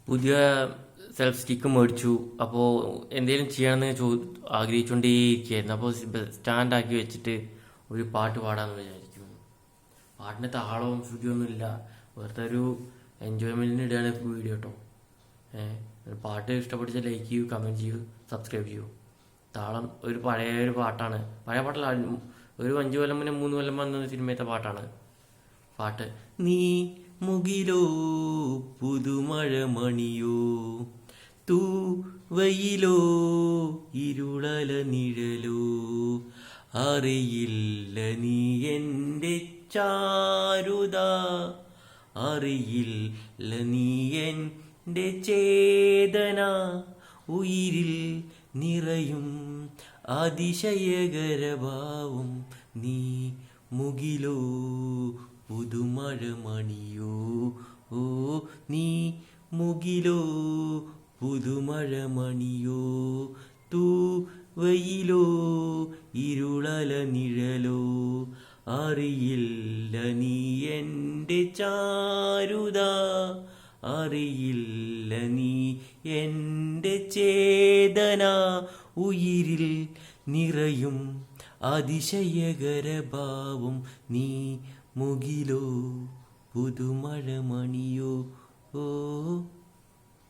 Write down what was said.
പുതിയ self stick മേടിച്ചു. അപ്പോൾ എന്തെങ്കിലും ചെയ്യണമെന്ന് ആഗ്രഹിച്ചുകൊണ്ടേയിരിക്കുകയായിരുന്നു. അപ്പോൾ സ്റ്റാൻഡാക്കി വെച്ചിട്ട് ഒരു പാട്ട് പാടാമെന്ന് വിചാരിക്കുന്നു. പാട്ടിന് താളവും ശ്രുതിയൊന്നുമില്ല, വെറുതെ ഒരു എൻജോയ്മെൻറ്റിന് ഇടുകയാണ് വീഡിയോ കേട്ടോ. പാട്ട് ഇഷ്ടപ്പെട്ടിച്ച് ലൈക്ക് ചെയ്യൂ, കമൻറ്റ് ചെയ്യൂ, സബ്സ്ക്രൈബ് ചെയ്യൂ. താളം പഴയ ഒരു പാട്ടാണ്, പഴയ പാട്ടല്ല, ഒരു 5 കൊല്ലം മുന്നേ 3 കൊല്ലം വന്ന സിനിമയത്തെ പാട്ടാണ്. പാട്ട് നീ മുകിലോ പുതുമഴ മണിയോ തൂവയിലോ ഇരുളല നിഴലോ അറിയില്ല നീ എൻ്റെ ചാരുത, അറിയില്ല നീ എൻ്റെ ചേതന, ഉയിരിൽ നിറയും അതിശയകരഭാവം നീ മുകിലോ പുതുമഴ മണിയോ. ഓ നീ മുകിലോ പുതുമഴ മണിയോ തൂവയിലോ ഇരുളല നിഴലോ അറിയില്ല നീ എൻ്റെ ചാരുത, അറിയില്ല നീ എൻ്റെ ചേതന, ഉയിരിൽ നിറയും അതിശയകരഭാവം നീ മുകിലോ പുതുമഴ മണിയോ. ഓ